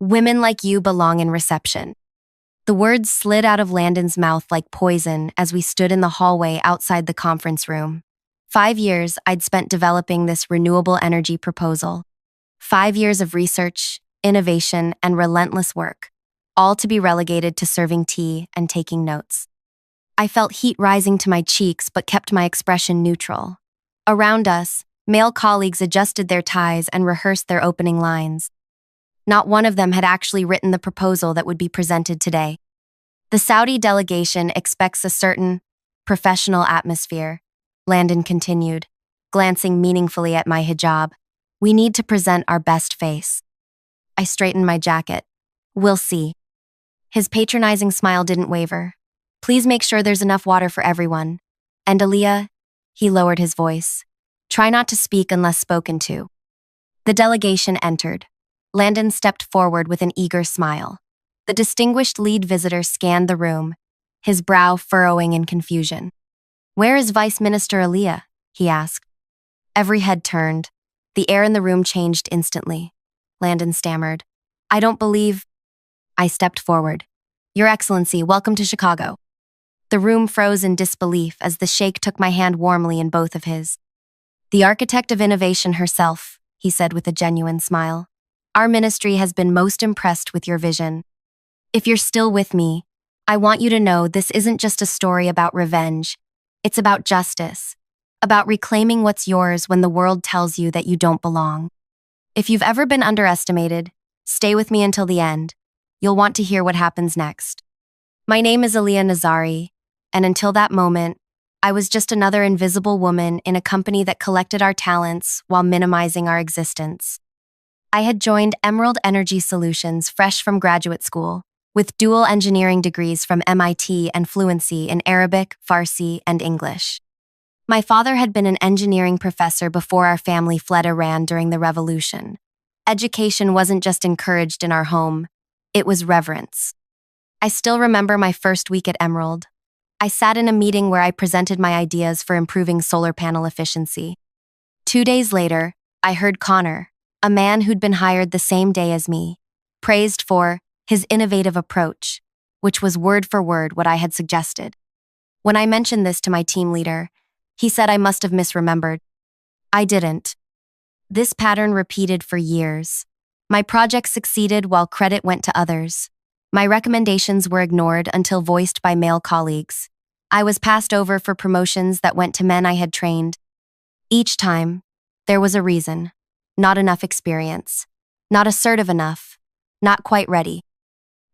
Women like you belong in reception. The words slid out of Landon's mouth like poison as we stood in the hallway outside the conference room. 5 years I'd spent developing this renewable energy proposal. 5 years of research, innovation, and relentless work, all to be relegated to serving tea and taking notes. I felt heat rising to my cheeks but kept my expression neutral. Around us, male colleagues adjusted their ties and rehearsed their opening lines. Not one of them had actually written the proposal that would be presented today. The Saudi delegation expects a certain professional atmosphere, Landon continued, glancing meaningfully at my hijab. We need to present our best face. I straightened my jacket. We'll see. His patronizing smile didn't waver. Please make sure there's enough water for everyone. And Aliyah, he lowered his voice. Try not to speak unless spoken to. The delegation entered. Landon stepped forward with an eager smile. The distinguished lead visitor scanned the room, his brow furrowing in confusion. Where is Vice Minister Aliyah? He asked. Every head turned. The air in the room changed instantly. Landon stammered. I don't believe... I stepped forward. Your Excellency, welcome to Chicago. The room froze in disbelief as the Sheikh took my hand warmly in both of his. The architect of innovation herself, he said with a genuine smile. Our ministry has been most impressed with your vision. If you're still with me, I want you to know this isn't just a story about revenge. It's about justice, about reclaiming what's yours when the world tells you that you don't belong. If you've ever been underestimated, stay with me until the end. You'll want to hear what happens next. My name is Aliyah Nazari, and until that moment, I was just another invisible woman in a company that collected our talents while minimizing our existence. I had joined Emerald Energy Solutions fresh from graduate school, with dual engineering degrees from MIT and fluency in Arabic, Farsi, and English. My father had been an engineering professor before our family fled Iran during the revolution. Education wasn't just encouraged in our home, it was reverence. I still remember my first week at Emerald. I sat in a meeting where I presented my ideas for improving solar panel efficiency. 2 days later, I heard Connor, a man who'd been hired the same day as me, praised for his innovative approach, which was word for word what I had suggested. When I mentioned this to my team leader, he said I must have misremembered. I didn't. This pattern repeated for years. My project succeeded while credit went to others. My recommendations were ignored until voiced by male colleagues. I was passed over for promotions that went to men I had trained. Each time, there was a reason. Not enough experience. Not assertive enough. Not quite ready.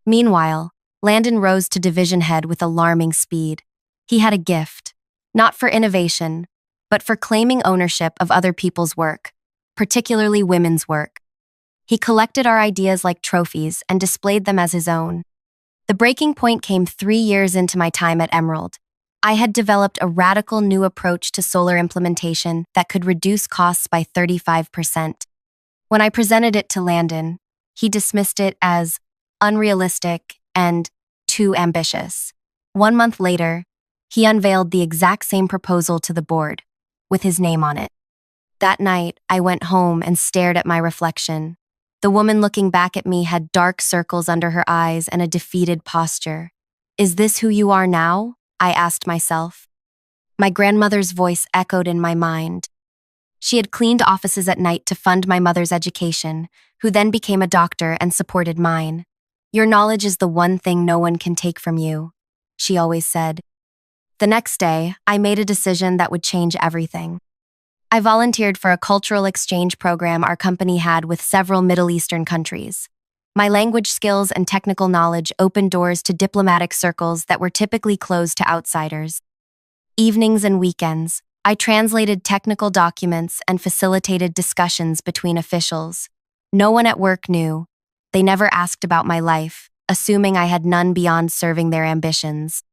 Meanwhile, Landon rose to division head with alarming speed. He had a gift, not for innovation, but for claiming ownership of other people's work, particularly women's work. He collected our ideas like trophies and displayed them as his own. The breaking point came 3 years into my time at Emerald. I had developed a radical new approach to solar implementation that could reduce costs by 35%. When I presented it to Landon, he dismissed it as unrealistic and too ambitious. 1 month later, he unveiled the exact same proposal to the board, with his name on it. That night, I went home and stared at my reflection. The woman looking back at me had dark circles under her eyes and a defeated posture. Is this who you are now? I asked myself. My grandmother's voice echoed in my mind. She had cleaned offices at night to fund my mother's education, who then became a doctor and supported mine. Your knowledge is the one thing no one can take from you, she always said. The next day, I made a decision that would change everything. I volunteered for a cultural exchange program our company had with several Middle Eastern countries. My language skills and technical knowledge opened doors to diplomatic circles that were typically closed to outsiders. Evenings and weekends, I translated technical documents and facilitated discussions between officials. No one at work knew. They never asked about my life, assuming I had none beyond serving their ambitions.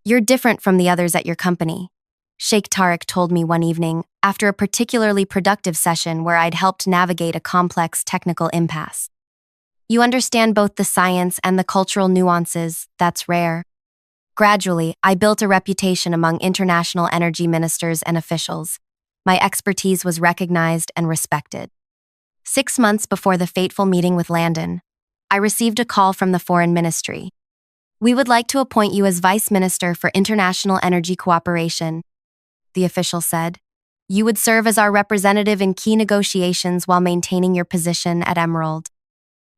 You're different from the others at your company, Sheikh told me one evening after a particularly productive session where I'd helped navigate a complex technical impasse. You understand both the science and the cultural nuances, that's rare. Gradually, I built a reputation among international energy ministers and officials. My expertise was recognized and respected. 6 months before the fateful meeting with Landon, I received a call from the Foreign Ministry. We would like to appoint you as Vice Minister for International Energy Cooperation, the official said. You would serve as our representative in key negotiations while maintaining your position at Emerald.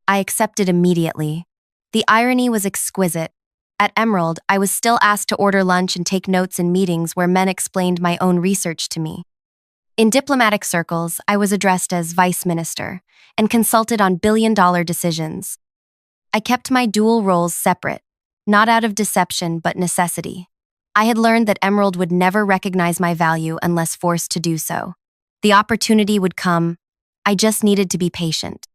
I accepted immediately. The irony was exquisite. At Emerald, I was still asked to order lunch and take notes in meetings where men explained my own research to me. In diplomatic circles, I was addressed as Vice Minister and consulted on billion-dollar decisions. I kept my dual roles separate, not out of deception but necessity. I had learned that Emerald would never recognize my value unless forced to do so. The opportunity would come. I just needed to be patient.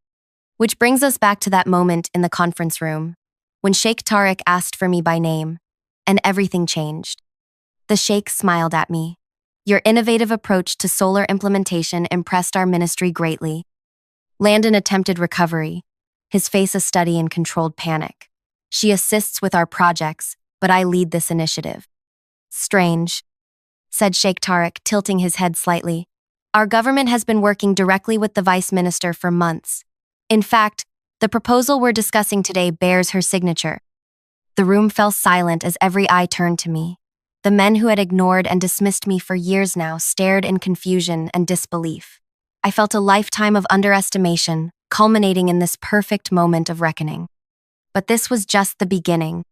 Which brings us back to that moment in the conference room, when Sheikh Tariq asked for me by name, and everything changed. The Sheikh smiled at me. Your innovative approach to solar implementation impressed our ministry greatly. Landon attempted recovery, his face a study in controlled panic. She assists with our projects, but I lead this initiative. Strange, said Sheikh Tariq, tilting his head slightly. Our government has been working directly with the Vice Minister for months. In fact, the proposal we're discussing today bears her signature. The room fell silent as every eye turned to me. The men who had ignored and dismissed me for years now stared in confusion and disbelief. I felt a lifetime of underestimation, culminating in this perfect moment of reckoning. But this was just the beginning.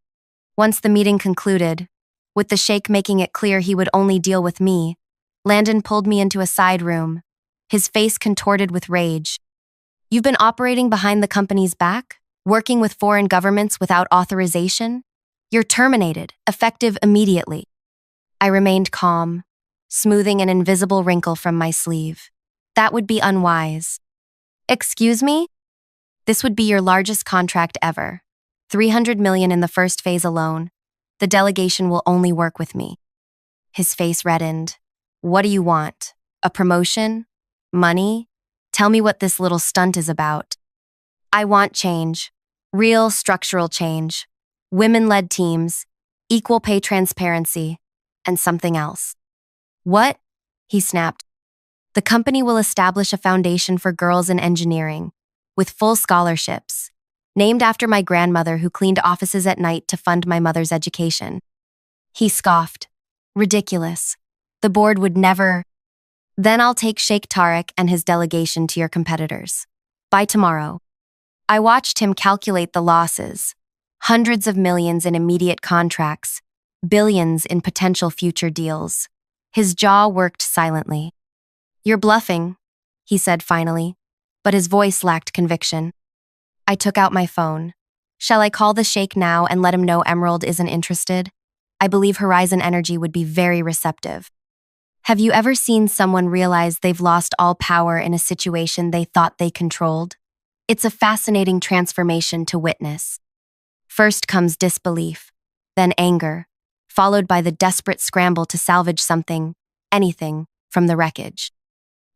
Once the meeting concluded, with the Sheikh making it clear he would only deal with me, Landon pulled me into a side room, his face contorted with rage. You've been operating behind the company's back? Working with foreign governments without authorization? You're terminated, effective immediately. I remained calm, smoothing an invisible wrinkle from my sleeve. That would be unwise. Excuse me? This would be your largest contract ever. $300 million in the first phase alone. The delegation will only work with me. His face reddened. What do you want? A promotion? Money? Tell me what this little stunt is about. I want change. Real structural change. Women-led teams. Equal pay transparency. And something else. What? He snapped. The company will establish a foundation for girls in engineering, with full scholarships, named after my grandmother who cleaned offices at night to fund my mother's education. He scoffed. Ridiculous. The board would never. Then I'll take Sheikh Tariq and his delegation to your competitors. By tomorrow. I watched him calculate the losses. Hundreds of millions in immediate contracts, billions in potential future deals. His jaw worked silently. You're bluffing, he said finally, but his voice lacked conviction. I took out my phone. Shall I call the Sheikh now and let him know Emerald isn't interested? I believe Horizon Energy would be very receptive. Have you ever seen someone realize they've lost all power in a situation they thought they controlled? It's a fascinating transformation to witness. First comes disbelief, then anger, followed by the desperate scramble to salvage something, anything, from the wreckage.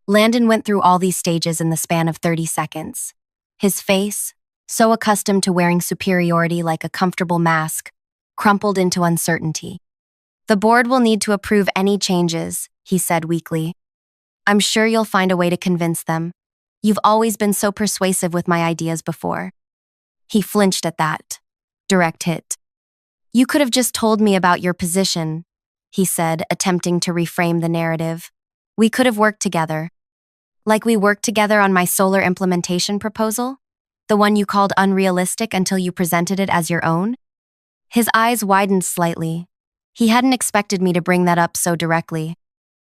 Landon went through all these stages in the span of 30 seconds. His face, so accustomed to wearing superiority like a comfortable mask, crumpled into uncertainty. The board will need to approve any changes, he said weakly. I'm sure you'll find a way to convince them. You've always been so persuasive with my ideas before. He flinched at that. Direct hit. You could have just told me about your position, he said, attempting to reframe the narrative. We could have worked together. Like we worked together on my solar implementation proposal? The one you called unrealistic until you presented it as your own? His eyes widened slightly. He hadn't expected me to bring that up so directly.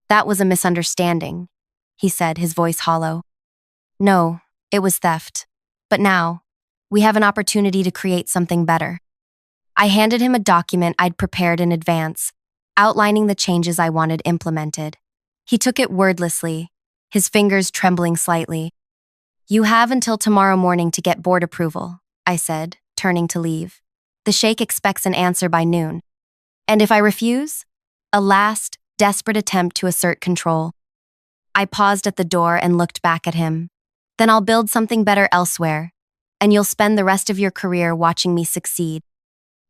That was a misunderstanding, he said, his voice hollow. No, it was theft. But now, we have an opportunity to create something better. I handed him a document I'd prepared in advance, outlining the changes I wanted implemented. He took it wordlessly, his fingers trembling slightly. You have until tomorrow morning to get board approval, I said, turning to leave. The Sheikh expects an answer by noon. And if I refuse? A last, desperate attempt to assert control. I paused at the door and looked back at him. Then I'll build something better elsewhere, and you'll spend the rest of your career watching me succeed.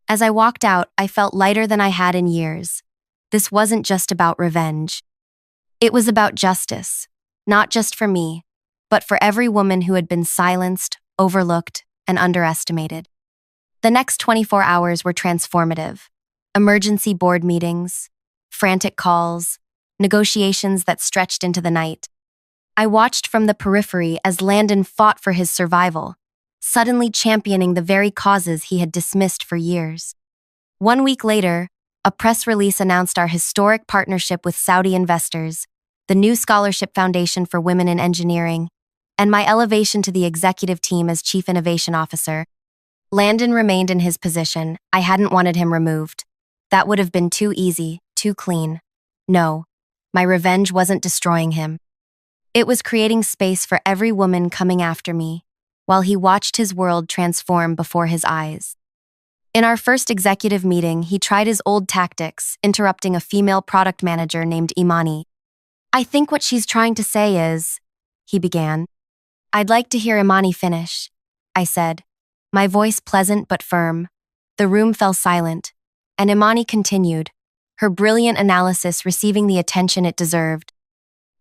As I walked out, I felt lighter than I had in years. This wasn't just about revenge. It was about justice, not just for me, but for every woman who had been silenced, overlooked, and underestimated. The next 24 hours were transformative. Emergency board meetings, frantic calls, negotiations that stretched into the night. I watched from the periphery as Landon fought for his survival, suddenly championing the very causes he had dismissed for years. 1 week later, a press release announced our historic partnership with Saudi investors, the new scholarship foundation for women in engineering, and my elevation to the executive team as Chief Innovation Officer. Landon remained in his position. I hadn't wanted him removed. That would have been too easy, too clean. No, my revenge wasn't destroying him. It was creating space for every woman coming after me, while he watched his world transform before his eyes. In our first executive meeting, he tried his old tactics, interrupting a female product manager named Imani. "I think what she's trying to say is," he began. "I'd like to hear Imani finish," I said, my voice pleasant but firm. The room fell silent, and Imani continued, her brilliant analysis receiving the attention it deserved.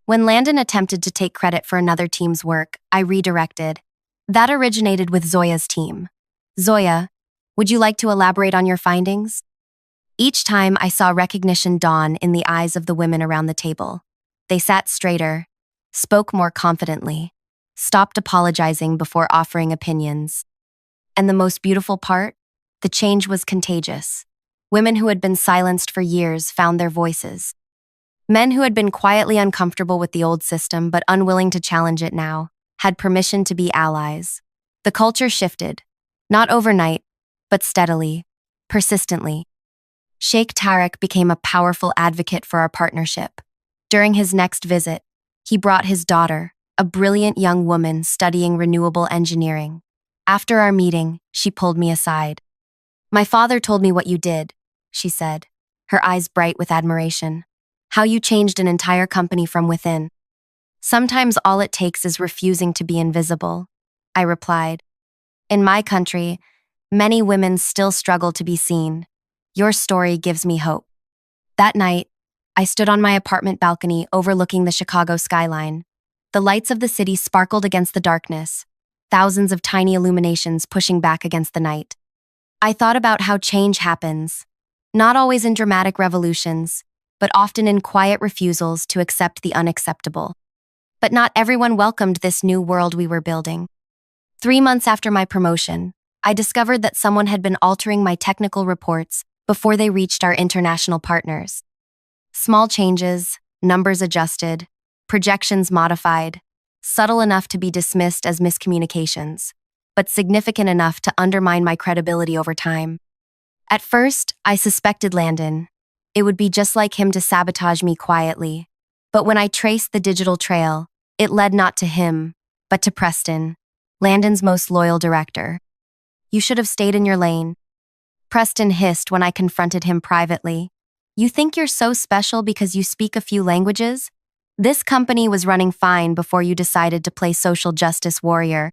When Landon attempted to take credit for another team's work, I redirected. That originated with Zoya's team. "Zoya, would you like to elaborate on your findings?" Each time I saw recognition dawn in the eyes of the women around the table. They sat straighter, spoke more confidently, stopped apologizing before offering opinions. And the most beautiful part? The change was contagious. Women who had been silenced for years found their voices. Men who had been quietly uncomfortable with the old system but unwilling to challenge it now had permission to be allies. The culture shifted, not overnight, but steadily, persistently. Sheikh became a powerful advocate for our partnership. During his next visit, he brought his daughter, a brilliant young woman studying renewable engineering. After our meeting, she pulled me aside. "My father told me what you did," she said, her eyes bright with admiration. "How you changed an entire company from within." "Sometimes all it takes is refusing to be invisible," I replied. "In my country, many women still struggle to be seen. Your story gives me hope." That night, I stood on my apartment balcony overlooking the Chicago skyline. The lights of the city sparkled against the darkness, thousands of tiny illuminations pushing back against the night. I thought about how change happens, not always in dramatic revolutions, but often in quiet refusals to accept the unacceptable. But not everyone welcomed this new world we were building. 3 months after my promotion, I discovered that someone had been altering my technical reports before they reached our international partners. Small changes, numbers adjusted, projections modified, subtle enough to be dismissed as miscommunications, but significant enough to undermine my credibility over time. At first, I suspected Landon. It would be just like him to sabotage me quietly. But when I traced the digital trail, it led not to him, but to Preston, Landon's most loyal director. "You should have stayed in your lane," Preston hissed when I confronted him privately. "You think you're so special because you speak a few languages? This company was running fine before you decided to play social justice warrior.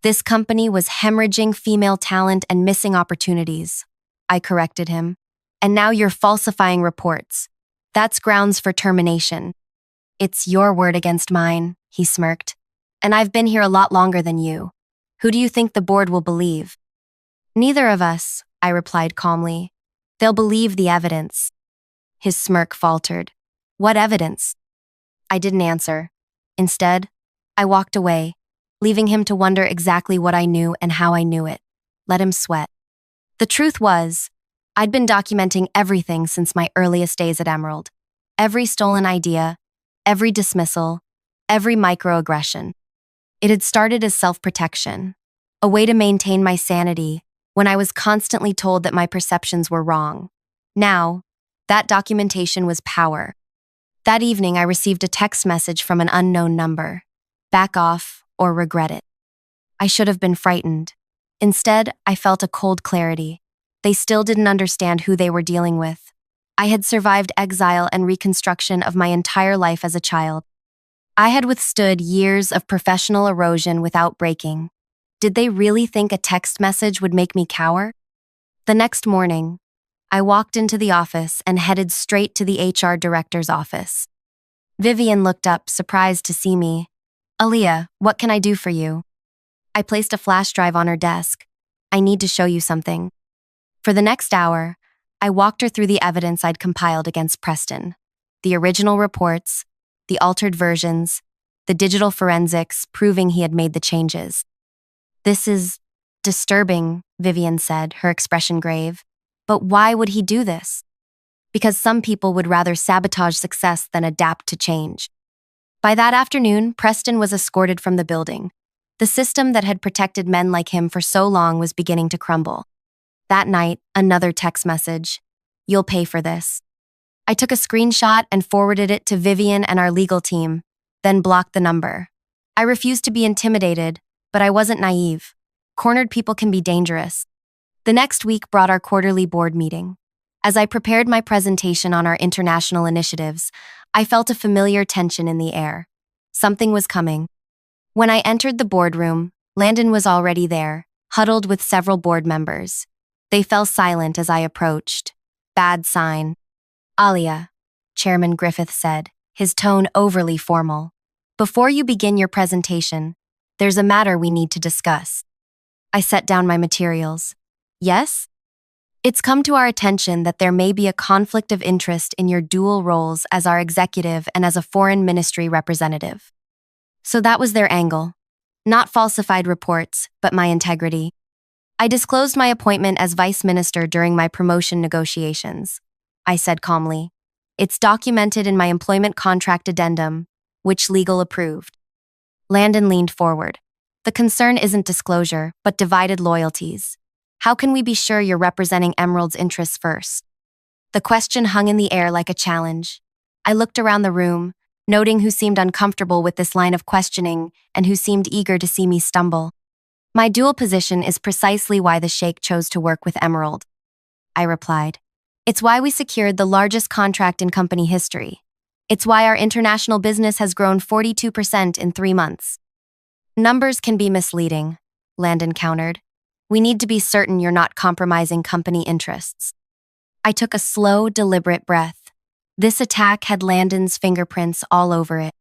This company was hemorrhaging female talent and missing opportunities," I corrected him. "And now you're falsifying reports. That's grounds for termination." "It's your word against mine," he smirked. "And I've been here a lot longer than you. Who do you think the board will believe?" "Neither of us," I replied calmly. "They'll believe the evidence." His smirk faltered. "What evidence?" I didn't answer. Instead, I walked away, leaving him to wonder exactly what I knew and how I knew it. Let him sweat. The truth was, I'd been documenting everything since my earliest days at Emerald. Every stolen idea, every dismissal, every microaggression. It had started as self-protection, a way to maintain my sanity when I was constantly told that my perceptions were wrong. Now, that documentation was power. That evening, I received a text message from an unknown number. "Back off or regret it." I should have been frightened. Instead, I felt a cold clarity. They still didn't understand who they were dealing with. I had survived exile and reconstruction of my entire life as a child. I had withstood years of professional erosion without breaking. Did they really think a text message would make me cower? The next morning, I walked into the office and headed straight to the HR director's office. Vivian looked up, surprised to see me. "Aaliyah, what can I do for you?" I placed a flash drive on her desk. I need to show you something. For the next hour, I walked her through the evidence I'd compiled against Preston. The original reports, the altered versions, the digital forensics proving he had made the changes. This is disturbing, Vivian said, her expression grave. But why would he do this? Because some people would rather sabotage success than adapt to change. By that afternoon, Preston was escorted from the building. The system that had protected men like him for so long was beginning to crumble. That night, another text message. "You'll pay for this." I took a screenshot and forwarded it to Vivian and our legal team, then blocked the number. I refused to be intimidated, but I wasn't naive. Cornered people can be dangerous. The next week brought our quarterly board meeting. As I prepared my presentation on our international initiatives, I felt a familiar tension in the air. Something was coming. When I entered the boardroom, Landon was already there, huddled with several board members. They fell silent as I approached. Bad sign. "Alia," Chairman Griffith said, his tone overly formal. "Before you begin your presentation, there's a matter we need to discuss." I set down my materials. "Yes?" "It's come to our attention that there may be a conflict of interest in your dual roles as our executive and as a foreign ministry representative." So that was their angle. Not falsified reports, but my integrity. I disclosed my appointment as vice minister during my promotion negotiations. I said calmly. "It's documented in my employment contract addendum, which legal approved." Landon leaned forward. "The concern isn't disclosure, but divided loyalties. How can we be sure you're representing Emerald's interests first?" The question hung in the air like a challenge. I looked around the room, noting who seemed uncomfortable with this line of questioning and who seemed eager to see me stumble. "My dual position is precisely why the Sheikh chose to work with Emerald," I replied. "It's why we secured the largest contract in company history. It's why our international business has grown 42% in 3 months." "Numbers can be misleading," Landon countered. "We need to be certain you're not compromising company interests." I took a slow, deliberate breath. This attack had Landon's fingerprints all over it.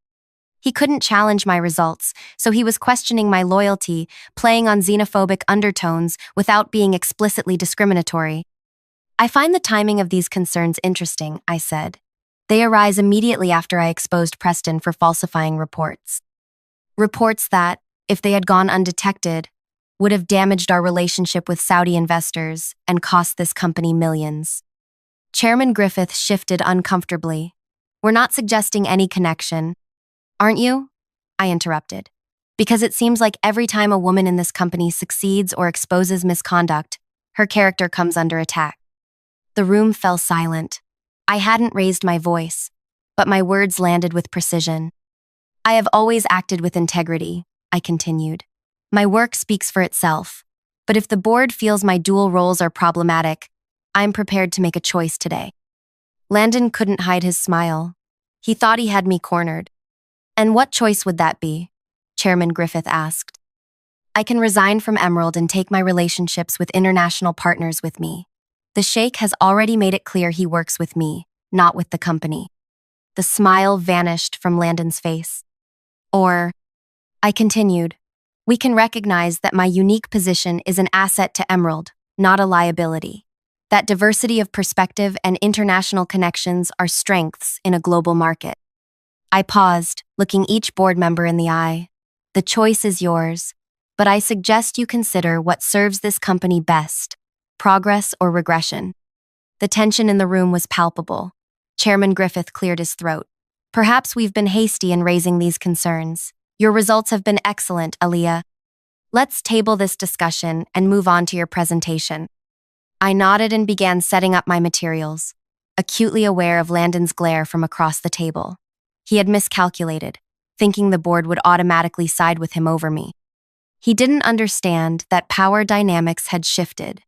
He couldn't challenge my results, so he was questioning my loyalty, playing on xenophobic undertones without being explicitly discriminatory. "I find the timing of these concerns interesting," I said. "They arise immediately after I exposed Preston for falsifying reports. Reports that, if they had gone undetected, would have damaged our relationship with Saudi investors and cost this company millions." Chairman Griffith shifted uncomfortably. "We're not suggesting any connection." "Aren't you?" I interrupted. "Because it seems like every time a woman in this company succeeds or exposes misconduct, her character comes under attack." The room fell silent. I hadn't raised my voice, but my words landed with precision. "I have always acted with integrity," I continued. "My work speaks for itself, but if the board feels my dual roles are problematic, I'm prepared to make a choice today." Landon couldn't hide his smile. He thought he had me cornered. "And what choice would that be?" Chairman Griffith asked. "I can resign from Emerald and take my relationships with international partners with me. The Sheikh has already made it clear he works with me, not with the company." The smile vanished from Landon's face. "Or," I continued, "we can recognize that my unique position is an asset to Emerald, not a liability. That diversity of perspective and international connections are strengths in a global market." I paused, looking each board member in the eye. "The choice is yours, but I suggest you consider what serves this company best, progress or regression." The tension in the room was palpable. Chairman Griffith cleared his throat. "Perhaps we've been hasty in raising these concerns. Your results have been excellent, Aaliyah. Let's table this discussion and move on to your presentation." I nodded and began setting up my materials, acutely aware of Landon's glare from across the table. He had miscalculated, thinking the board would automatically side with him over me. He didn't understand that power dynamics had shifted.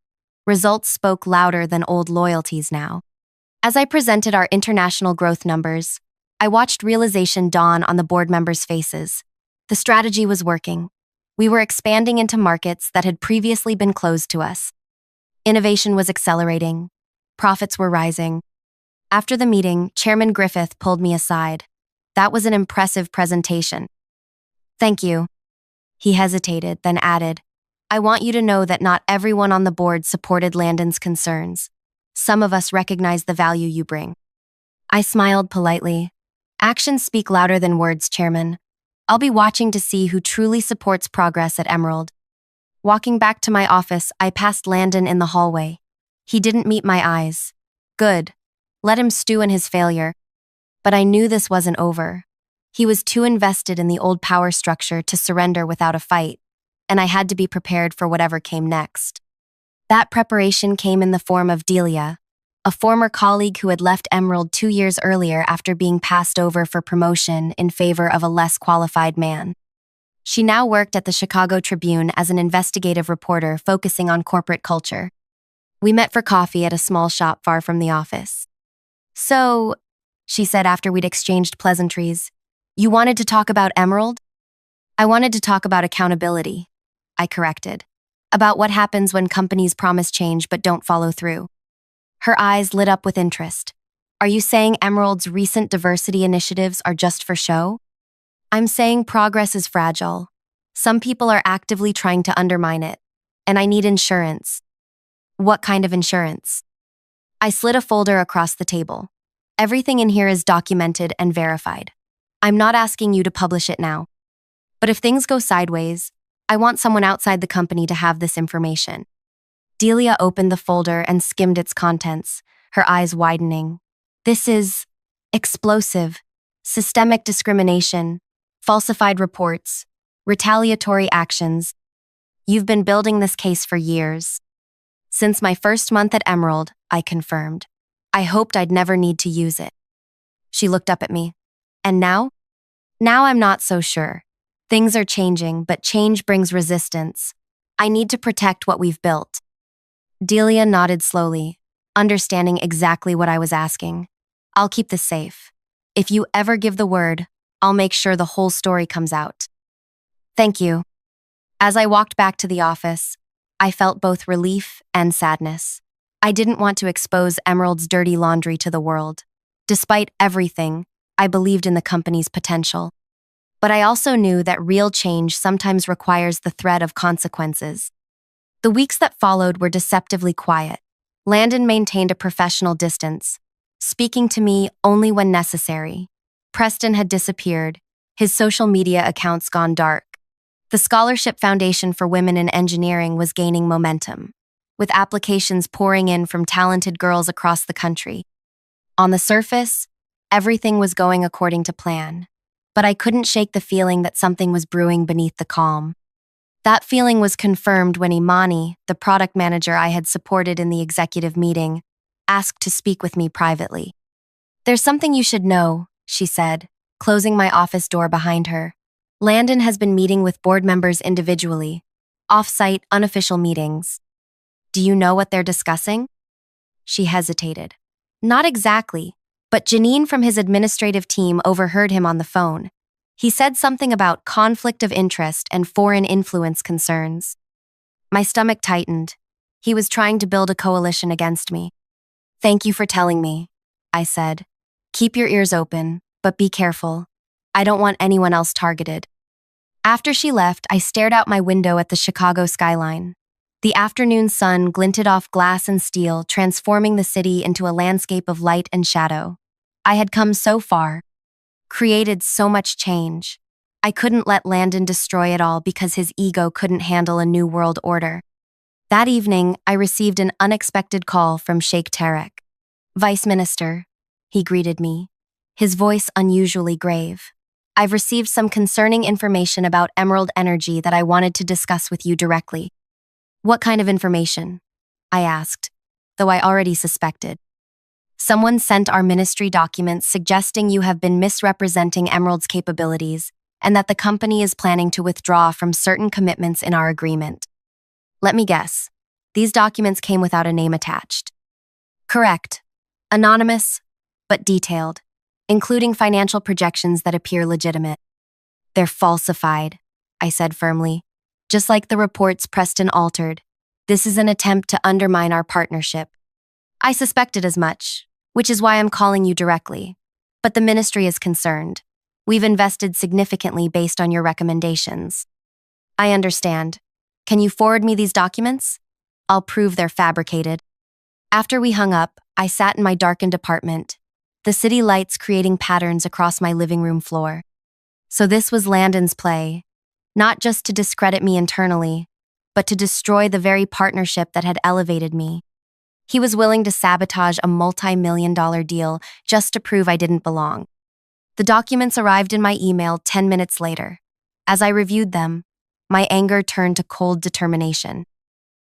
Results spoke louder than old loyalties now. As I presented our international growth numbers, I watched realization dawn on the board members' faces. The strategy was working. We were expanding into markets that had previously been closed to us. Innovation was accelerating. Profits were rising. After the meeting, Chairman Griffith pulled me aside. "That was an impressive presentation." "Thank you." He hesitated, then added, I want you to know that not everyone on the board supported Landon's concerns. Some of us recognize the value you bring. I smiled politely. Actions speak louder than words, Chairman. I'll be watching to see who truly supports progress at Emerald. Walking back to my office, I passed Landon in the hallway. He didn't meet my eyes. Good. Let him stew in his failure. But I knew this wasn't over. He was too invested in the old power structure to surrender without a fight, and I had to be prepared for whatever came next. That preparation came in the form of Delia, a former colleague who had left Emerald 2 years earlier after being passed over for promotion in favor of a less qualified man. She now worked at the Chicago Tribune as an investigative reporter focusing on corporate culture. We met for coffee at a small shop far from the office. So, she said after we'd exchanged pleasantries, you wanted to talk about Emerald? I wanted to talk about accountability, I corrected, about what happens when companies promise change but don't follow through. Her eyes lit up with interest. Are you saying Emerald's recent diversity initiatives are just for show? I'm saying progress is fragile. Some people are actively trying to undermine it, and I need insurance. What kind of insurance? I slid a folder across the table. Everything in here is documented and verified. I'm not asking you to publish it now. But if things go sideways, I want someone outside the company to have this information. Delia opened the folder and skimmed its contents, her eyes widening. This is explosive, systemic discrimination, falsified reports, retaliatory actions. You've been building this case for years. Since my first month at Emerald, I confirmed. I hoped I'd never need to use it. She looked up at me. And now? Now I'm not so sure. Things are changing, but change brings resistance. I need to protect what we've built. Delia nodded slowly, understanding exactly what I was asking. I'll keep this safe. If you ever give the word, I'll make sure the whole story comes out. Thank you. As I walked back to the office, I felt both relief and sadness. I didn't want to expose Emerald's dirty laundry to the world. Despite everything, I believed in the company's potential. But I also knew that real change sometimes requires the threat of consequences. The weeks that followed were deceptively quiet. Landon maintained a professional distance, speaking to me only when necessary. Preston had disappeared, his social media accounts gone dark. The Scholarship Foundation for Women in Engineering was gaining momentum, with applications pouring in from talented girls across the country. On the surface, everything was going according to plan, but I couldn't shake the feeling that something was brewing beneath the calm. That feeling was confirmed when Imani, the product manager I had supported in the executive meeting, asked to speak with me privately. There's something you should know, she said, closing my office door behind her. Landon has been meeting with board members individually, off-site, unofficial meetings. Do you know what they're discussing? She hesitated. Not exactly, but Janine from his administrative team overheard him on the phone. He said something about conflict of interest and foreign influence concerns. My stomach tightened. He was trying to build a coalition against me. Thank you for telling me, I said. Keep your ears open, but be careful. I don't want anyone else targeted. After she left, I stared out my window at the Chicago skyline. The afternoon sun glinted off glass and steel, transforming the city into a landscape of light and shadow. I had come so far, created so much change. I couldn't let Landon destroy it all because his ego couldn't handle a new world order. That evening, I received an unexpected call from Sheikh. Vice Minister, he greeted me, his voice unusually grave. I've received some concerning information about Emerald Energy that I wanted to discuss with you directly. What kind of information? I asked, though I already suspected. Someone sent our ministry documents suggesting you have been misrepresenting Emerald's capabilities and that the company is planning to withdraw from certain commitments in our agreement. Let me guess. These documents came without a name attached. Correct. Anonymous, but detailed, including financial projections that appear legitimate. They're falsified, I said firmly. Just like the reports Preston altered, this is an attempt to undermine our partnership. I suspected as much, which is why I'm calling you directly. But the ministry is concerned. We've invested significantly based on your recommendations. I understand. Can you forward me these documents? I'll prove they're fabricated. After we hung up, I sat in my darkened apartment, the city lights creating patterns across my living room floor. So this was Landon's play, not just to discredit me internally, but to destroy the very partnership that had elevated me. He was willing to sabotage a multi-million-dollar deal just to prove I didn't belong. The documents arrived in my email 10 minutes later. As I reviewed them, my anger turned to cold determination.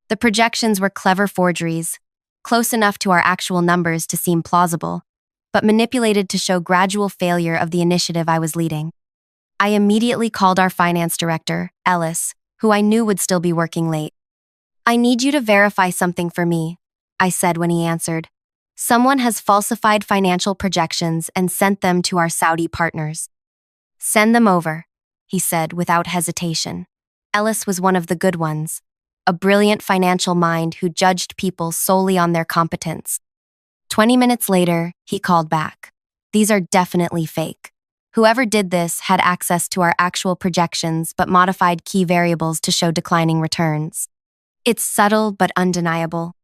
The projections were clever forgeries, close enough to our actual numbers to seem plausible, but manipulated to show gradual failure of the initiative I was leading. I immediately called our finance director, Ellis, who I knew would still be working late. I need you to verify something for me, I said when he answered. Someone has falsified financial projections and sent them to our Saudi partners. Send them over, he said without hesitation. Ellis was one of the good ones, a brilliant financial mind who judged people solely on their competence. 20 minutes later, he called back. These are definitely fake. Whoever did this had access to our actual projections but modified key variables to show declining returns. It's subtle but undeniable.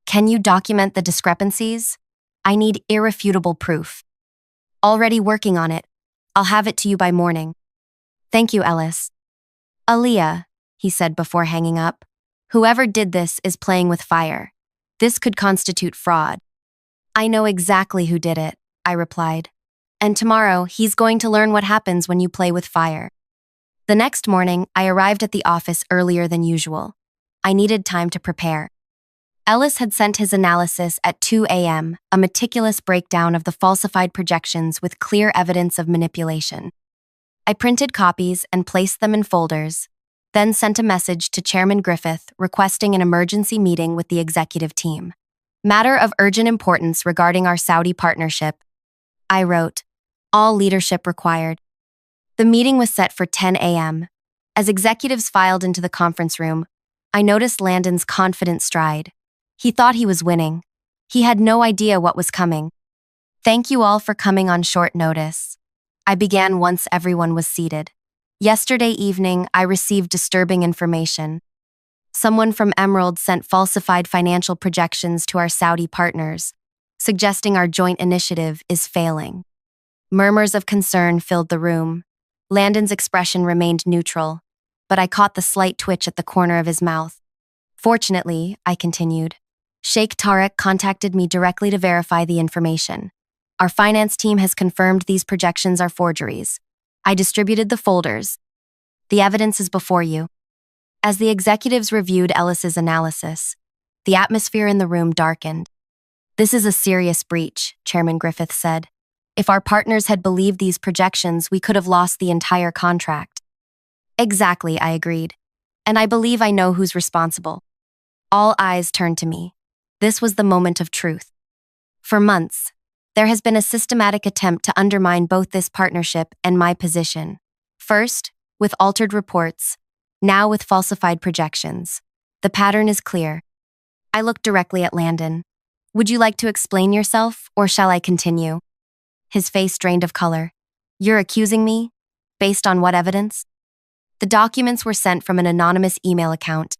Can you document the discrepancies? I need irrefutable proof. Already working on it. I'll have it to you by morning. Thank you, Ellis. Aaliyah, he said before hanging up, whoever did this is playing with fire. This could constitute fraud. I know exactly who did it, I replied. And tomorrow, he's going to learn what happens when you play with fire. The next morning, I arrived at the office earlier than usual. I needed time to prepare. Ellis had sent his analysis at 2 a.m., a meticulous breakdown of the falsified projections with clear evidence of manipulation. I printed copies and placed them in folders, then sent a message to Chairman Griffith requesting an emergency meeting with the executive team. Matter of urgent importance regarding our Saudi partnership. I wrote, all leadership required. The meeting was set for 10 a.m. As executives filed into the conference room, I noticed Landon's confident stride. He thought he was winning. He had no idea what was coming. Thank you all for coming on short notice. I began once everyone was seated. Yesterday evening, I received disturbing information. Someone from Emerald sent falsified financial projections to our Saudi partners, suggesting our joint initiative is failing. Murmurs of concern filled the room. Landon's expression remained neutral, but I caught the slight twitch at the corner of his mouth. Fortunately, I continued, Sheikh Tarek contacted me directly to verify the information. Our finance team has confirmed these projections are forgeries. I distributed the folders. The evidence is before you. As the executives reviewed Ellis's analysis, the atmosphere in the room darkened. This is a serious breach, Chairman Griffith said. If our partners had believed these projections, we could have lost the entire contract. Exactly, I agreed. And I believe I know who's responsible. All eyes turned to me. This was the moment of truth. For months, there has been a systematic attempt to undermine both this partnership and my position. First, with altered reports, now with falsified projections. The pattern is clear. I looked directly at Landon. Would you like to explain yourself, or shall I continue? His face drained of color. You're accusing me? Based on what evidence? The documents were sent from an anonymous email account.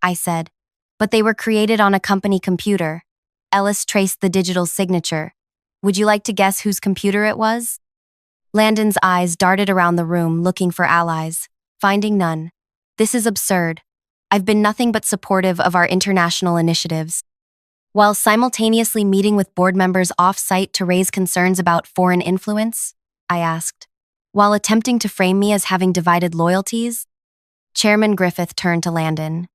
I said, but they were created on a company computer. Ellis traced the digital signature. Would you like to guess whose computer it was? Landon's eyes darted around the room looking for allies, finding none. This is absurd. I've been nothing but supportive of our international initiatives. While simultaneously meeting with board members off-site to raise concerns about foreign influence, I asked, while attempting to frame me as having divided loyalties? Chairman Griffith turned to Landon.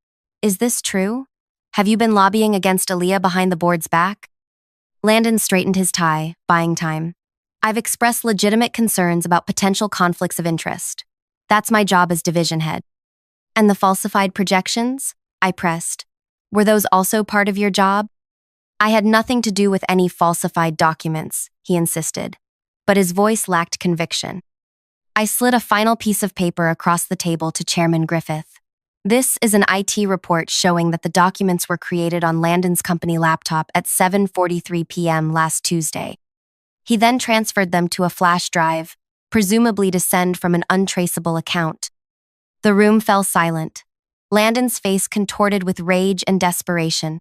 Is this true? Have you been lobbying against Aaliyah behind the board's back? Landon straightened his tie, buying time. I've expressed legitimate concerns about potential conflicts of interest. That's my job as division head. And the falsified projections? I pressed. Were those also part of your job? I had nothing to do with any falsified documents, he insisted, but his voice lacked conviction. I slid a final piece of paper across the table to Chairman Griffith. This is an IT report showing that the documents were created on Landon's company laptop at 7:43 p.m. last Tuesday. He then transferred them to a flash drive, presumably to send from an untraceable account. The room fell silent. Landon's face contorted with rage and desperation.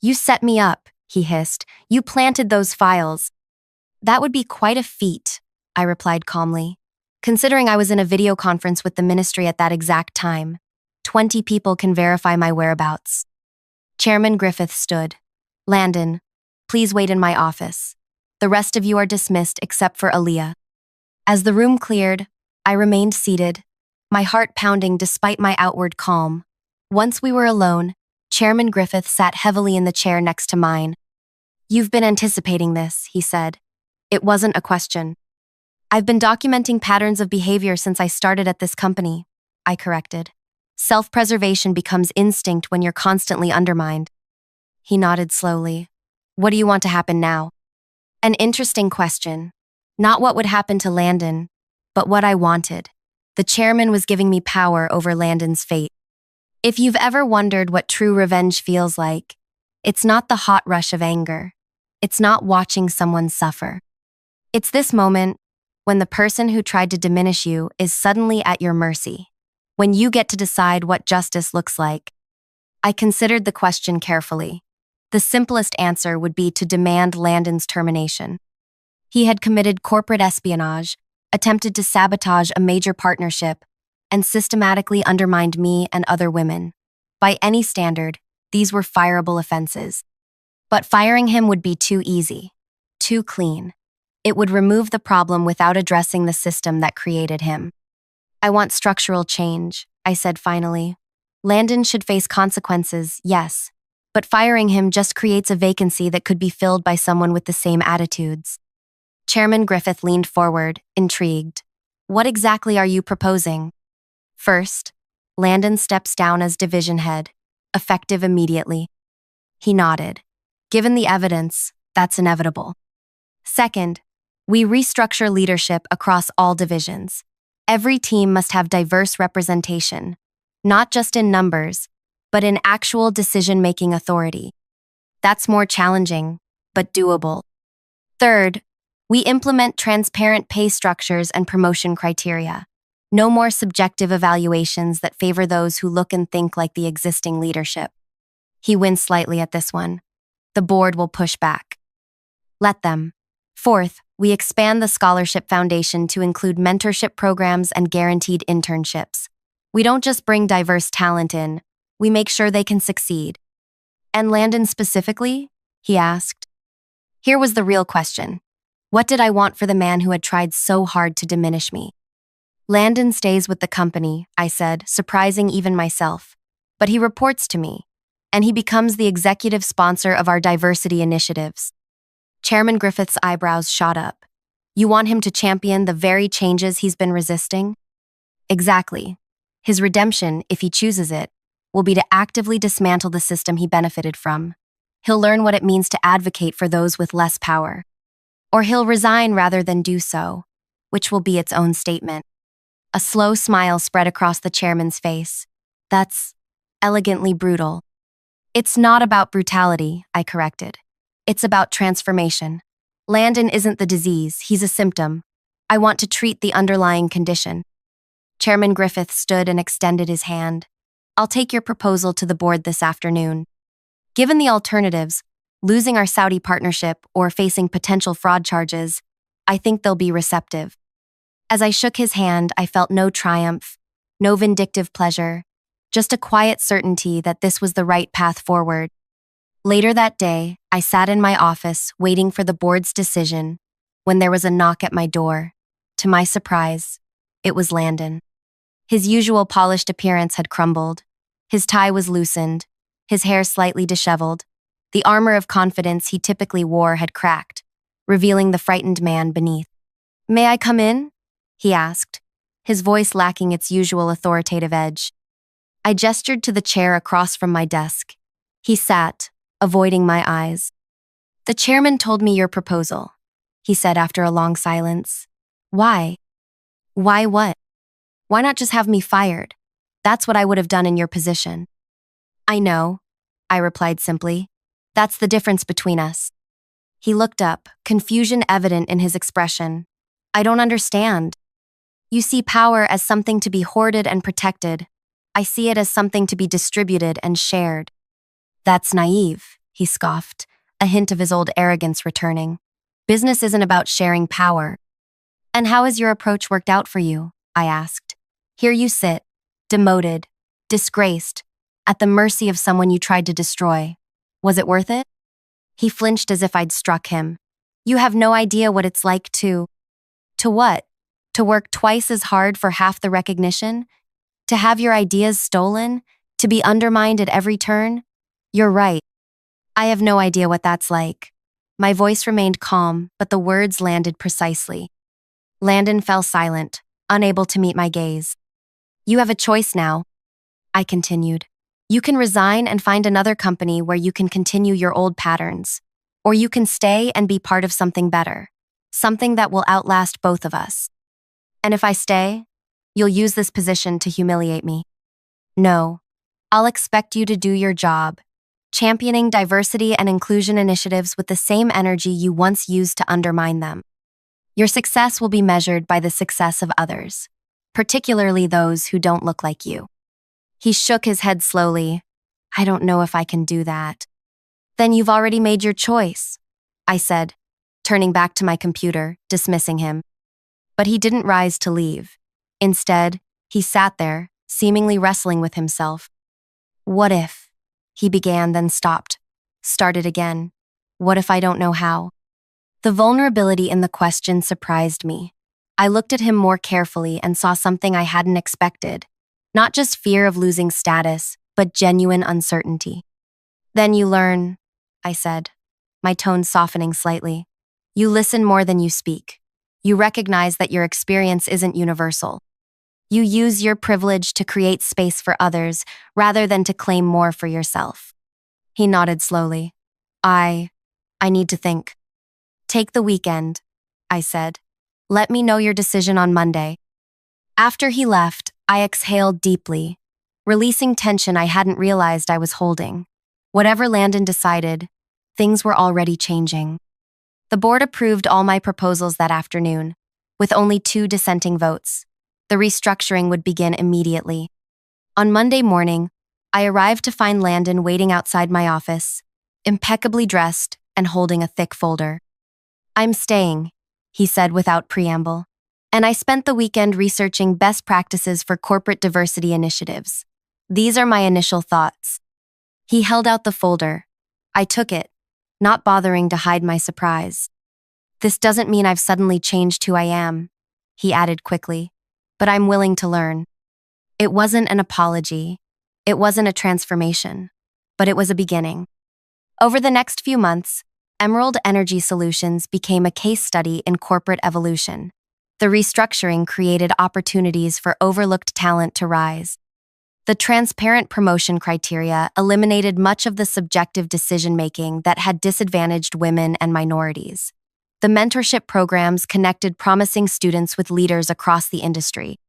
"You set me up," he hissed. "You planted those files." "That would be quite a feat," I replied calmly, considering I was in a video conference with the ministry at that exact time. 20 people can verify my whereabouts. Chairman Griffith stood. "Landon, please wait in my office. The rest of you are dismissed except for Aaliyah." As the room cleared, I remained seated, my heart pounding despite my outward calm. Once we were alone, Chairman Griffith sat heavily in the chair next to mine. "You've been anticipating this," he said. "It wasn't a question." "I've been documenting patterns of behavior since I started at this company," I corrected. "Self-preservation becomes instinct when you're constantly undermined." He nodded slowly. "What do you want to happen now?" An interesting question. Not what would happen to Landon, but what I wanted. The chairman was giving me power over Landon's fate. If you've ever wondered what true revenge feels like, it's not the hot rush of anger. It's not watching someone suffer. It's this moment when the person who tried to diminish you is suddenly at your mercy, when you get to decide what justice looks like. I considered the question carefully. The simplest answer would be to demand Landon's termination. He had committed corporate espionage, attempted to sabotage a major partnership, and systematically undermined me and other women. By any standard, these were fireable offenses. But firing him would be too easy, too clean. It would remove the problem without addressing the system that created him. "I want structural change," I said finally. "Landon should face consequences, yes, but firing him just creates a vacancy that could be filled by someone with the same attitudes." Chairman Griffith leaned forward, intrigued. "What exactly are you proposing?" "First, Landon steps down as division head, effective immediately." He nodded. "Given the evidence, that's inevitable." "Second, we restructure leadership across all divisions. Every team must have diverse representation, not just in numbers, but in actual decision-making authority. That's more challenging, but doable." "Third, we implement transparent pay structures and promotion criteria. No more subjective evaluations that favor those who look and think like the existing leadership." He winced slightly at this one. "The board will push back." "Let them." "Fourth, we expand the scholarship foundation to include mentorship programs and guaranteed internships. We don't just bring diverse talent in, we make sure they can succeed." "And Landon specifically?" he asked. Here was the real question. What did I want for the man who had tried so hard to diminish me? "Landon stays with the company," I said, surprising even myself. "But he reports to me, and he becomes the executive sponsor of our diversity initiatives." Chairman Griffith's eyebrows shot up. "You want him to champion the very changes he's been resisting?" "Exactly. His redemption, if he chooses it, will be to actively dismantle the system he benefited from. He'll learn what it means to advocate for those with less power. Or he'll resign rather than do so, which will be its own statement." A slow smile spread across the chairman's face. "That's elegantly brutal." "It's not about brutality," I corrected. "It's about transformation. Landon isn't the disease, he's a symptom. I want to treat the underlying condition." Chairman Griffith stood and extended his hand. "I'll take your proposal to the board this afternoon. Given the alternatives, losing our Saudi partnership or facing potential fraud charges, I think they'll be receptive." As I shook his hand, I felt no triumph, no vindictive pleasure, just a quiet certainty that this was the right path forward. Later that day, I sat in my office waiting for the board's decision when there was a knock at my door. To my surprise, it was Landon. His usual polished appearance had crumbled. His tie was loosened, his hair slightly disheveled. The armor of confidence he typically wore had cracked, revealing the frightened man beneath. "May I come in?" he asked, his voice lacking its usual authoritative edge. I gestured to the chair across from my desk. He sat, avoiding my eyes. "The chairman told me your proposal," he said after a long silence. "Why?" "Why what?" "Why not just have me fired? That's what I would have done in your position." "I know," I replied simply. "That's the difference between us." He looked up, confusion evident in his expression. "I don't understand." You see power as something to be hoarded and protected. I see it as something to be distributed and shared. That's naive, he scoffed, a hint of his old arrogance returning. Business isn't about sharing power. And how has your approach worked out for you? I asked. Here you sit, demoted, disgraced, at the mercy of someone you tried to destroy. Was it worth it? He flinched as if I'd struck him. You have no idea what it's like to… To what? To work twice as hard for half the recognition? To have your ideas stolen? To be undermined at every turn? You're right. I have no idea what that's like. My voice remained calm, but the words landed precisely. Landon fell silent, unable to meet my gaze. You have a choice now, I continued. You can resign and find another company where you can continue your old patterns. Or you can stay and be part of something better. Something that will outlast both of us. And if I stay, you'll use this position to humiliate me. No, I'll expect you to do your job, championing diversity and inclusion initiatives with the same energy you once used to undermine them. Your success will be measured by the success of others, particularly those who don't look like you. He shook his head slowly. I don't know if I can do that. Then you've already made your choice, I said, turning back to my computer, dismissing him. But he didn't rise to leave. Instead, he sat there, seemingly wrestling with himself. What if? He began, then stopped. Started again. What if I don't know how? The vulnerability in the question surprised me. I looked at him more carefully and saw something I hadn't expected. Not just fear of losing status, but genuine uncertainty. Then you learn, I said, my tone softening slightly. You listen more than you speak. You recognize that your experience isn't universal. You use your privilege to create space for others rather than to claim more for yourself. He nodded slowly. I need to think. Take the weekend, I said. Let me know your decision on Monday. After he left, I exhaled deeply, releasing tension I hadn't realized I was holding. Whatever Landon decided, things were already changing. The board approved all my proposals that afternoon, with only 2 dissenting votes. The restructuring would begin immediately. On Monday morning, I arrived to find Landon waiting outside my office, impeccably dressed and holding a thick folder. I'm staying, he said without preamble, and I spent the weekend researching best practices for corporate diversity initiatives. These are my initial thoughts. He held out the folder. I took it, not bothering to hide my surprise. This doesn't mean I've suddenly changed who I am, he added quickly, but I'm willing to learn. It wasn't an apology. It wasn't a transformation, but it was a beginning. Over the next few months, Emerald Energy Solutions became a case study in corporate evolution. The restructuring created opportunities for overlooked talent to rise. The transparent promotion criteria eliminated much of the subjective decision-making that had disadvantaged women and minorities. The mentorship programs connected promising students with leaders across the industry.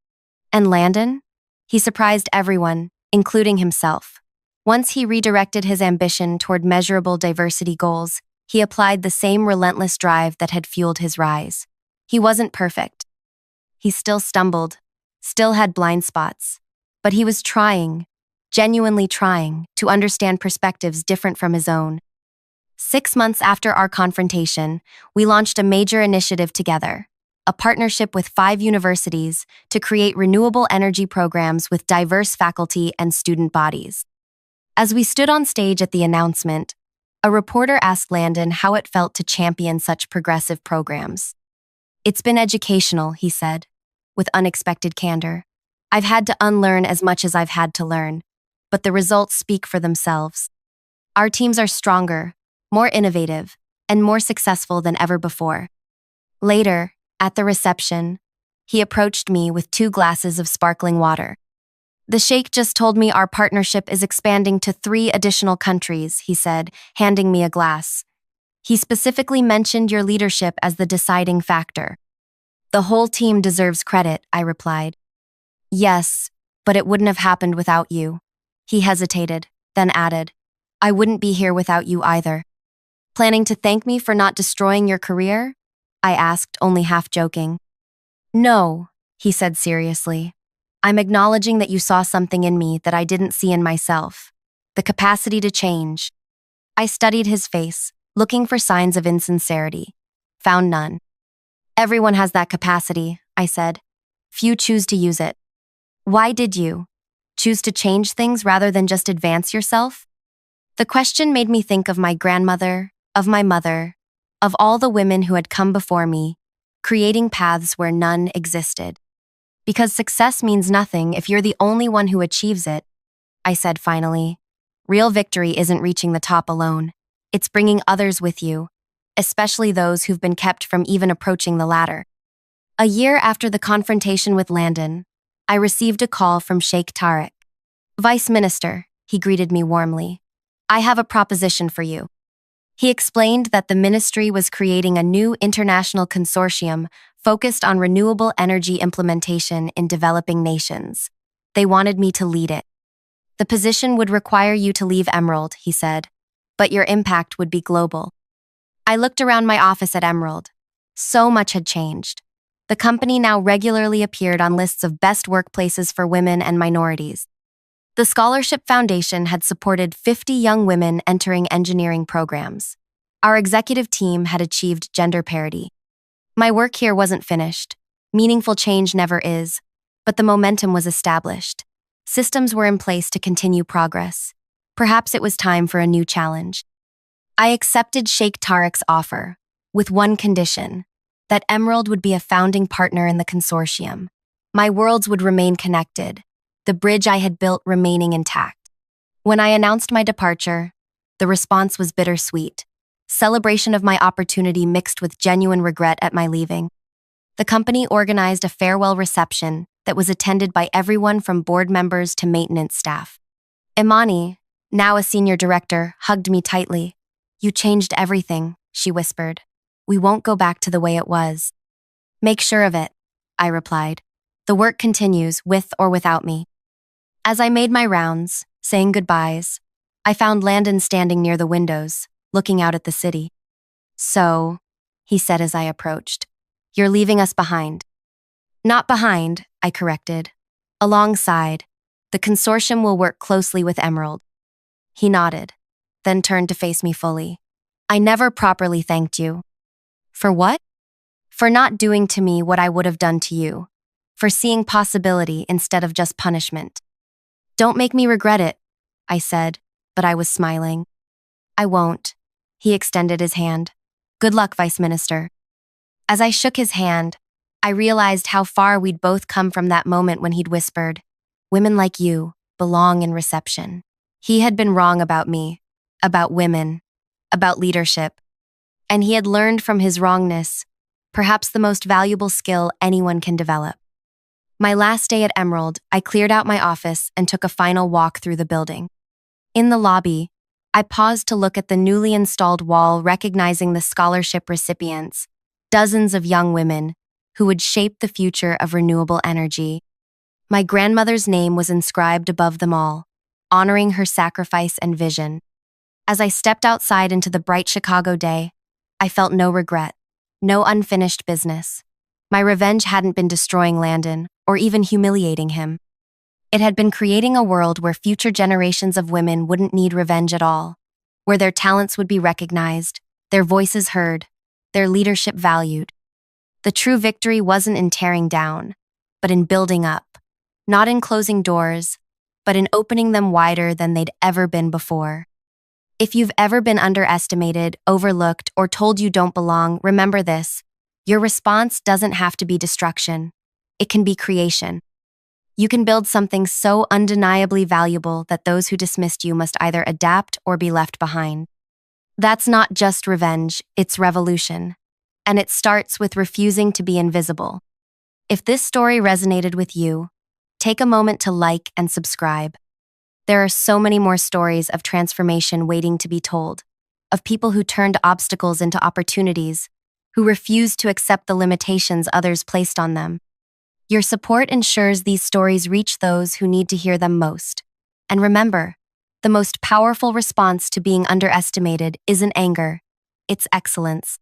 And Landon? He surprised everyone, including himself. Once he redirected his ambition toward measurable diversity goals, he applied the same relentless drive that had fueled his rise. He wasn't perfect. He still stumbled, still had blind spots. But he was trying, genuinely trying, to understand perspectives different from his own. 6 months after our confrontation, we launched a major initiative together, a partnership with 5 universities to create renewable energy programs with diverse faculty and student bodies. As we stood on stage at the announcement, a reporter asked Landon how it felt to champion such progressive programs. It's been educational, he said, with unexpected candor. I've had to unlearn as much as I've had to learn, but the results speak for themselves. Our teams are stronger, more innovative, and more successful than ever before. Later, at the reception, he approached me with 2 glasses of sparkling water. The Sheikh just told me our partnership is expanding to 3 additional countries, he said, handing me a glass. He specifically mentioned your leadership as the deciding factor. The whole team deserves credit, I replied. Yes, but it wouldn't have happened without you. He hesitated, then added, I wouldn't be here without you either. Planning to thank me for not destroying your career? I asked, only half joking. No, he said seriously. I'm acknowledging that you saw something in me that I didn't see in myself. The capacity to change. I studied his face, looking for signs of insincerity. Found none. Everyone has that capacity, I said. Few choose to use it. Why did you choose to change things rather than just advance yourself? The question made me think of my grandmother, of my mother, of all the women who had come before me, creating paths where none existed. Because success means nothing if you're the only one who achieves it, I said finally. Real victory isn't reaching the top alone. It's bringing others with you, especially those who've been kept from even approaching the ladder. A year after the confrontation with Landon, I received a call from Sheikh Tariq. Vice Minister, he greeted me warmly. I have a proposition for you. He explained that the ministry was creating a new international consortium focused on renewable energy implementation in developing nations. They wanted me to lead it. The position would require you to leave Emerald, he said, but your impact would be global. I looked around my office at Emerald. So much had changed. The company now regularly appeared on lists of best workplaces for women and minorities. The Scholarship Foundation had supported 50 young women entering engineering programs. Our executive team had achieved gender parity. My work here wasn't finished. Meaningful change never is, but the momentum was established. Systems were in place to continue progress. Perhaps it was time for a new challenge. I accepted Sheikh Tariq's offer, with one condition, that Emerald would be a founding partner in the consortium. My worlds would remain connected, the bridge I had built remaining intact. When I announced my departure, the response was bittersweet. Celebration of my opportunity mixed with genuine regret at my leaving. The company organized a farewell reception that was attended by everyone from board members to maintenance staff. Imani, now a senior director, hugged me tightly. You changed everything, she whispered. We won't go back to the way it was. Make sure of it, I replied. The work continues, with or without me. As I made my rounds, saying goodbyes, I found Landon standing near the windows, looking out at the city. So, he said as I approached, you're leaving us behind. Not behind, I corrected. Alongside, the consortium will work closely with Emerald. He nodded, then turned to face me fully. I never properly thanked you. For what? For not doing to me what I would have done to you. For seeing possibility instead of just punishment. Don't make me regret it, I said, but I was smiling. I won't. He extended his hand. Good luck, Vice Minister. As I shook his hand, I realized how far we'd both come from that moment when he'd whispered, women like you belong in reception. He had been wrong about me, about women, about leadership. And he had learned from his wrongness, perhaps the most valuable skill anyone can develop. My last day at Emerald, I cleared out my office and took a final walk through the building. In the lobby, I paused to look at the newly installed wall, recognizing the scholarship recipients, dozens of young women who would shape the future of renewable energy. My grandmother's name was inscribed above them all, honoring her sacrifice and vision. As I stepped outside into the bright Chicago day, I felt no regret, no unfinished business. My revenge hadn't been destroying Landon or even humiliating him. It had been creating a world where future generations of women wouldn't need revenge at all, where their talents would be recognized, their voices heard, their leadership valued. The true victory wasn't in tearing down, but in building up, not in closing doors, but in opening them wider than they'd ever been before. If you've ever been underestimated, overlooked, or told you don't belong, remember this. Your response doesn't have to be destruction. It can be creation. You can build something so undeniably valuable that those who dismissed you must either adapt or be left behind. That's not just revenge, it's revolution. And it starts with refusing to be invisible. If this story resonated with you, take a moment to like and subscribe. There are so many more stories of transformation waiting to be told, of people who turned obstacles into opportunities, who refused to accept the limitations others placed on them. Your support ensures these stories reach those who need to hear them most. And remember, the most powerful response to being underestimated isn't anger, it's excellence.